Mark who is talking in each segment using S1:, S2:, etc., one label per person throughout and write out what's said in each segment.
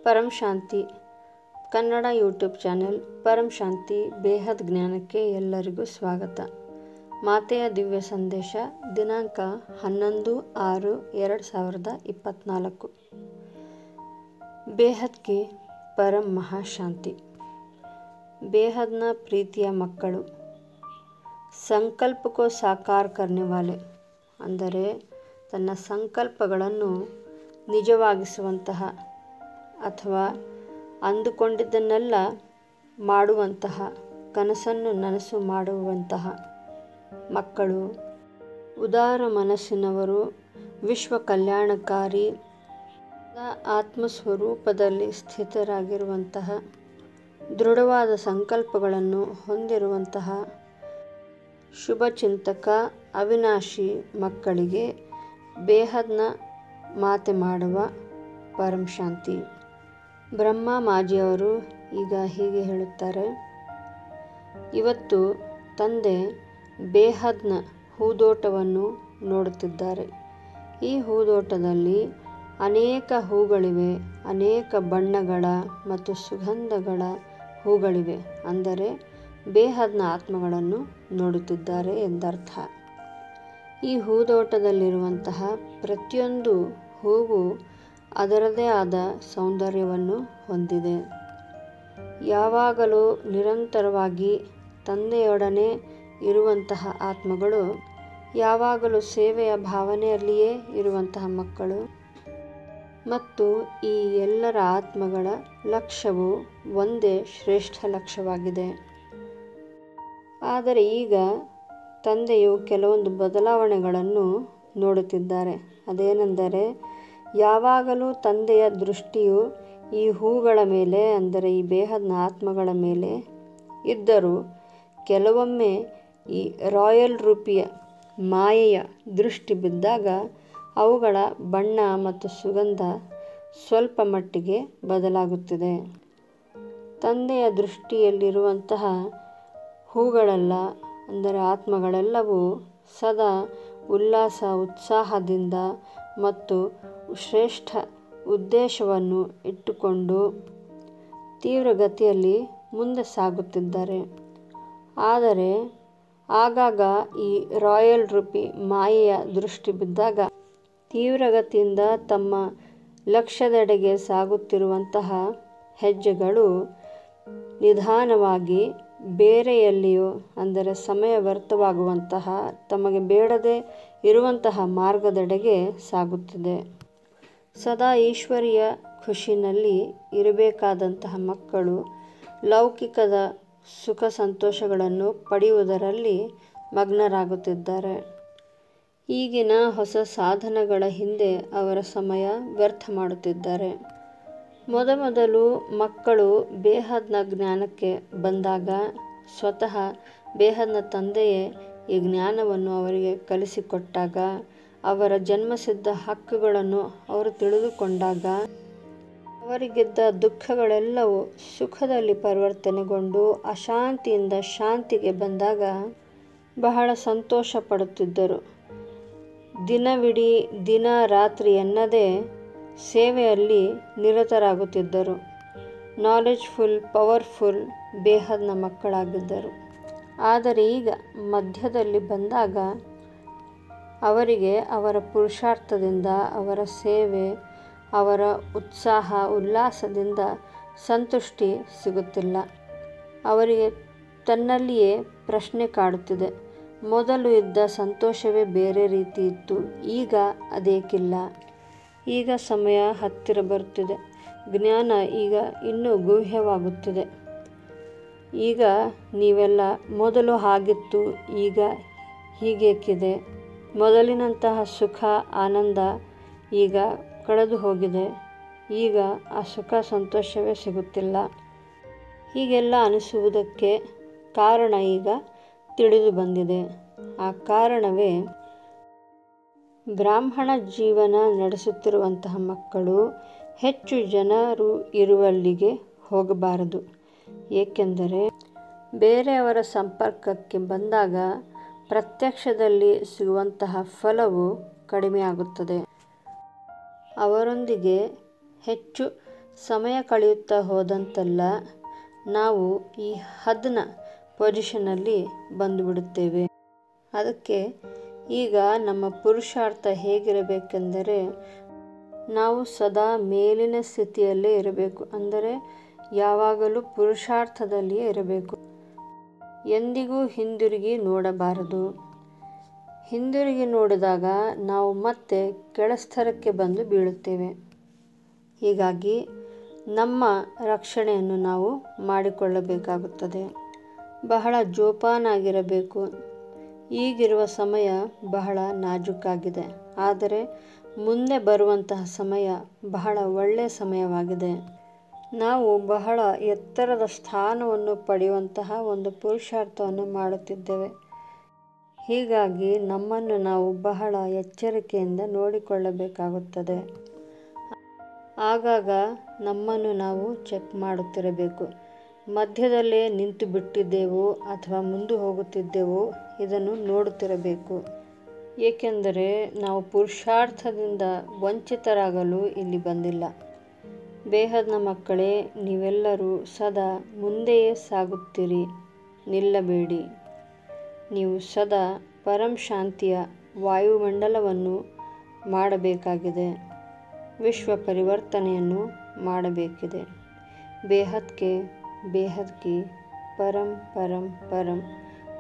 S1: ಪರಂ ಶಾಂತಿ Kannada YouTube channel ಪರಂ ಶಾಂತಿ ಬೇಹದ್ ಜ್ಞಾನಕ್ಕೆ ಎಲ್ಲರಿಗೂ ಸ್ವಾಗತ. ಮಾತೆಯ ದಿವ್ಯ ಸಂದೇಶ ದಿನಾಂಕ 11/6/2024. ಬೇಹದ್ की परम महाशांति. बेहद न प्रीतिಯ ಮಕ್ಕಳು, ಸಂಕಲ್ಪ को साकार करने वाले ಅಂದರೆ ತನ್ನ ಸಂಕಲ್ಪಗಳನ್ನು ನಿಜವಾಗಿಸುವಂತಹ ಅಥವಾ ಅಂದುಕೊಂಡಿದ್ದನ್ನೆಲ್ಲ ಮಾಡುವಂತಹ ಕನಸನ್ನು ನನಸು ಮಾಡುವಂತಹ ಮಕ್ಕಳು, ಉದಾರ ಮನಸ್ಸಿನವರು, ವಿಶ್ವ ಕಲ್ಯಾಣಕಾರಿ ಆತ್ಮಸ್ವರೂಪದಲ್ಲಿ ಸ್ಥಿತರಾಗಿರುವಂತಹ ದೃಢವಾದ ಸಂಕಲ್ಪಗಳನ್ನು ಹೊಂದಿರುವಂತಹ ಶುಭಚಿಂತಕ ಅವಿನಾಶಿ ಮಕ್ಕಳಿಗೆ ಬೇಹದ್ನ ಮಾತೆ ಮಾಡುವ ಪರಂ ಶಾಂತಿ. ಬ್ರಹ್ಮ ಮಾಜಿಯವರು ಈಗ ಹೀಗೆ ಹೇಳುತ್ತಾರೆ, ಇವತ್ತು ತಂದೆ ಬೇಹದ್ನ ಹೂದೋಟವನ್ನು ನೋಡುತ್ತಿದ್ದಾರೆ. ಈ ಹೂದೋಟದಲ್ಲಿ ಅನೇಕ ಹೂಗಳಿವೆ, ಅನೇಕ ಬಣ್ಣಗಳ ಮತ್ತು ಸುಗಂಧಗಳ ಹೂಗಳಿವೆ. ಅಂದರೆ ಬೇಹದ್ನ ಆತ್ಮಗಳನ್ನು ನೋಡುತ್ತಿದ್ದಾರೆ ಎಂದರ್ಥ. ಈ ಹೂದೋಟದಲ್ಲಿರುವಂತಹ ಪ್ರತಿಯೊಂದು ಹೂವು ಅದರದೇ ಆದ ಸೌಂದರ್ಯವನ್ನು ಹೊಂದಿದೆ. ಯಾವಾಗಲೂ ನಿರಂತರವಾಗಿ ತಂದೆಯೊಡನೆ ಇರುವಂತಹ ಆತ್ಮಗಳು, ಯಾವಾಗಲೂ ಸೇವೆಯ ಭಾವನೆಯಲ್ಲಿಯೇ ಇರುವಂತಹ ಮಕ್ಕಳು ಮತ್ತು ಈ ಎಲ್ಲರ ಆತ್ಮಗಳ ಲಕ್ಷ್ಯವು ಒಂದೇ ಶ್ರೇಷ್ಠ ಲಕ್ಷ್ಯವಾಗಿದೆ. ಆದರೆ ಈಗ ತಂದೆಯು ಕೆಲವೊಂದು ಬದಲಾವಣೆಗಳನ್ನು ನೋಡುತ್ತಿದ್ದಾರೆ. ಅದೇನೆಂದರೆ, ಯಾವಾಗಲೂ ತಂದೆಯ ದೃಷ್ಟಿಯು ಈ ಹೂಗಳ ಮೇಲೆ ಅಂದರೆ ಈ ಬೇಹದ್ನ ಆತ್ಮಗಳ ಮೇಲೆ ಇದ್ದರೂ ಕೆಲವೊಮ್ಮೆ ಈ ರಾಯಲ್ ರೂಪಿಯ ಮಾಯೆಯ ದೃಷ್ಟಿ ಬಿದ್ದಾಗ ಅವುಗಳ ಬಣ್ಣ ಮತ್ತು ಸುಗಂಧ ಸ್ವಲ್ಪ ಮಟ್ಟಿಗೆ ಬದಲಾಗುತ್ತಿದೆ. ತಂದೆಯ ದೃಷ್ಟಿಯಲ್ಲಿರುವಂತಹ ಹೂಗಳೆಲ್ಲ ಅಂದರೆ ಆತ್ಮಗಳೆಲ್ಲವೂ ಸದಾ ಉಲ್ಲಾಸ ಉತ್ಸಾಹದಿಂದ ಮತ್ತು ಶ್ರೇಷ್ಠ ಉದ್ದೇಶವನ್ನು ಇಟ್ಟುಕೊಂಡು ತೀವ್ರಗತಿಯಲ್ಲಿ ಮುಂದೆ ಸಾಗುತ್ತಿದ್ದಾರೆ. ಆದರೆ ಆಗಾಗ ಈ ರಾಯಲ್ ರೂಪಿ ಮಾಯೆಯ ದೃಷ್ಟಿ ಬಿದ್ದಾಗ ತೀವ್ರಗತಿಯಿಂದ ತಮ್ಮ ಲಕ್ಷ್ಯದೆಡೆಗೆ ಸಾಗುತ್ತಿರುವಂತಹ ಹೆಜ್ಜೆಗಳು ನಿಧಾನವಾಗಿ ಬೇರೆ ಎಲ್ಲಿಯೋ ಅಂದರೆ ಸಮಯ ವ್ಯರ್ಥವಾಗುವಂತಹ ತಮಗೆ ಬೇಡದೇ ಇರುವಂತಹ ಮಾರ್ಗದೆಡೆಗೆ ಸಾಗುತ್ತಿದೆ. ಸದಾ ಈಶ್ವರಿಯ ಖುಷಿನಲ್ಲಿ ಇರಬೇಕಾದಂತಹ ಮಕ್ಕಳು ಲೌಕಿಕದ ಸುಖ ಸಂತೋಷಗಳನ್ನು ಪಡೆಯುವುದರಲ್ಲಿ ಮಗ್ನರಾಗುತ್ತಿದ್ದಾರೆ. ಈಗಿನ ಹೊಸ ಸಾಧನಗಳ ಹಿಂದೆ ಅವರ ಸಮಯ ವ್ಯರ್ಥ ಮಾಡುತ್ತಿದ್ದಾರೆ. ಮೊದಮೊದಲು ಮಕ್ಕಳು ಬೇಹದ್ನ ಜ್ಞಾನಕ್ಕೆ ಬಂದಾಗ ಸ್ವತಃ ಬೇಹದ್ನ ತಂದೆಯೇ ಈ ಜ್ಞಾನವನ್ನು ಅವರಿಗೆ ಕಲಿಸಿಕೊಟ್ಟಾಗ, ಅವರ ಜನ್ಮಸಿದ್ಧ ಹಕ್ಕುಗಳನ್ನು ಅವರು ತಿಳಿದುಕೊಂಡಾಗ ಅವರಿಗಿದ್ದ ದುಃಖಗಳೆಲ್ಲವೂ ಸುಖದಲ್ಲಿ ಪರಿವರ್ತನೆಗೊಂಡು ಅಶಾಂತಿಯಿಂದ ಶಾಂತಿಗೆ ಬಂದಾಗ ಬಹಳ ಸಂತೋಷ ಪಡುತ್ತಿದ್ದರು. ದಿನವಿಡೀ ದಿನ ರಾತ್ರಿ ಎನ್ನದೇ ಸೇವೆಯಲ್ಲಿ ನಿರತರಾಗುತ್ತಿದ್ದರು. Knowledgeful powerful ಬೇಹದ್ನ ಮಕ್ಕಳಾಗಿದ್ದರು. ಆದರೆ ಈಗ ಮಧ್ಯದಲ್ಲಿ ಬಂದಾಗ ಅವರಿಗೆ ಅವರ ಪುರುಷಾರ್ಥದಿಂದ, ಅವರ ಸೇವೆ, ಅವರ ಉತ್ಸಾಹ ಉಲ್ಲಾಸದಿಂದ ಸಂತುಷ್ಟಿ ಸಿಗುತ್ತಿಲ್ಲ. ಅವರಿಗೆ ತನ್ನಲ್ಲಿಯೇ ಪ್ರಶ್ನೆ ಕಾಡುತ್ತಿದೆ, ಮೊದಲು ಇದ್ದ ಸಂತೋಷವೇ ಬೇರೆ ರೀತಿ ಇತ್ತು, ಈಗ ಅದೇಕಿಲ್ಲ. ಈಗ ಸಮಯ ಹತ್ತಿರ ಬರುತ್ತಿದೆ, ಜ್ಞಾನ ಈಗ ಇನ್ನೂ ಗುಹ್ಯವಾಗುತ್ತಿದೆ. ಈಗ ನೀವೆಲ್ಲ ಮೊದಲು ಹಾಗಿತ್ತು, ಈಗ ಹೀಗೇಕಿದೆ. ಮೊದಲಿನಂತಹ ಸುಖ ಆನಂದ ಈಗ ಕಳೆದು ಹೋಗಿದೆ. ಈಗ ಆ ಸುಖ ಸಂತೋಷವೇ ಸಿಗುತ್ತಿಲ್ಲ. ಹೀಗೆಲ್ಲ ಅನಿಸುವುದಕ್ಕೆ ಕಾರಣ ಈಗ ತಿಳಿದು ಬಂದಿದೆ. ಆ ಕಾರಣವೇ ಬ್ರಾಹ್ಮಣ ಜೀವನ ನಡೆಸುತ್ತಿರುವಂತಹ ಮಕ್ಕಳು ಹೆಚ್ಚು ಜನರು ಇರುವಲ್ಲಿಗೆ ಹೋಗಬಾರದು. ಏಕೆಂದರೆ ಬೇರೆಯವರ ಸಂಪರ್ಕಕ್ಕೆ ಬಂದಾಗ ಪ್ರತ್ಯಕ್ಷದಲ್ಲಿ ಸಿಗುವಂತಹ ಫಲವು ಕಡಿಮೆಯಾಗುತ್ತದೆ. ಅವರೊಂದಿಗೆ ಹೆಚ್ಚು ಸಮಯ ಕಳೆಯುತ್ತಾ ಹೋದಂತೆಲ್ಲ ನಾವು ಈ ಹದ್ನ ಪೊಸಿಷನಲ್ಲಿ ಬಂದುಬಿಡುತ್ತೇವೆ. ಅದಕ್ಕೆ ಈಗ ನಮ್ಮ ಪುರುಷಾರ್ಥ ಹೇಗಿರಬೇಕೆಂದರೆ, ನಾವು ಸದಾ ಮೇಲಿನ ಸ್ಥಿತಿಯಲ್ಲೇ ಇರಬೇಕು. ಅಂದರೆ ಯಾವಾಗಲೂ ಪುರುಷಾರ್ಥದಲ್ಲಿಯೇ ಇರಬೇಕು. ಎಂದಿಗೂ ಹಿಂದಿರುಗಿ ನೋಡಬಾರದು. ಹಿಂದಿರುಗಿ ನೋಡಿದಾಗ ನಾವು ಮತ್ತೆ ಕೆಳಸ್ತರಕ್ಕೆ ಬಂದು ಬೀಳುತ್ತೇವೆ. ಹೀಗಾಗಿ ನಮ್ಮ ರಕ್ಷಣೆಯನ್ನು ನಾವು ಮಾಡಿಕೊಳ್ಳಬೇಕಾಗುತ್ತದೆ. ಬಹಳ ಜೋಪಾನಾಗಿರಬೇಕು. ಈಗಿರುವ ಸಮಯ ಬಹಳ ನಾಜೂಕಾಗಿದೆ. ಆದರೆ ಮುಂದೆ ಬರುವಂತಹ ಸಮಯ ಬಹಳ ಒಳ್ಳೆಯ ಸಮಯವಾಗಿದೆ. ನಾವು ಬಹಳ ಎತ್ತರದ ಸ್ಥಾನವನ್ನು ಪಡೆಯುವಂತಹ ಒಂದು ಪುರುಷಾರ್ಥವನ್ನು ಮಾಡುತ್ತಿದ್ದೇವೆ. ಹೀಗಾಗಿ ನಮ್ಮನ್ನು ನಾವು ಬಹಳ ಎಚ್ಚರಿಕೆಯಿಂದ ನೋಡಿಕೊಳ್ಳಬೇಕಾಗುತ್ತದೆ. ಆಗಾಗ ನಮ್ಮನ್ನು ನಾವು ಚೆಕ್ ಮಾಡುತ್ತಿರಬೇಕು. ಮಧ್ಯದಲ್ಲೇ ನಿಂತು ಬಿಟ್ಟಿದ್ದೇವೋ ಅಥವಾ ಮುಂದೆ ಹೋಗುತ್ತಿದ್ದೇವೋ ಇದನ್ನು ನೋಡುತ್ತಿರಬೇಕು. ಏಕೆಂದರೆ ನಾವು ಪುರುಷಾರ್ಥದಿಂದ ವಂಚಿತರಾಗಲು ಇಲ್ಲಿ ಬಂದಿಲ್ಲ. ಬೇಹದ್ನ ಮಕ್ಕಳೇ, ನೀವೆಲ್ಲರೂ ಸದಾ ಮುಂದೆಯೇ ಸಾಗುತ್ತೀರಿ, ನಿಲ್ಲಬೇಡಿ. ನೀವು ಸದಾ ಪರಂ ಶಾಂತಿಯ ವಾಯುಮಂಡಲವನ್ನು ಮಾಡಬೇಕಾಗಿದೆ. ವಿಶ್ವ ಪರಿವರ್ತನೆಯನ್ನು ಮಾಡಬೇಕಿದೆ. बेहद की परम परम परम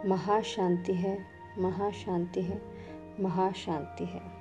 S1: महाशांति है, महाशांति है, महाशांति है।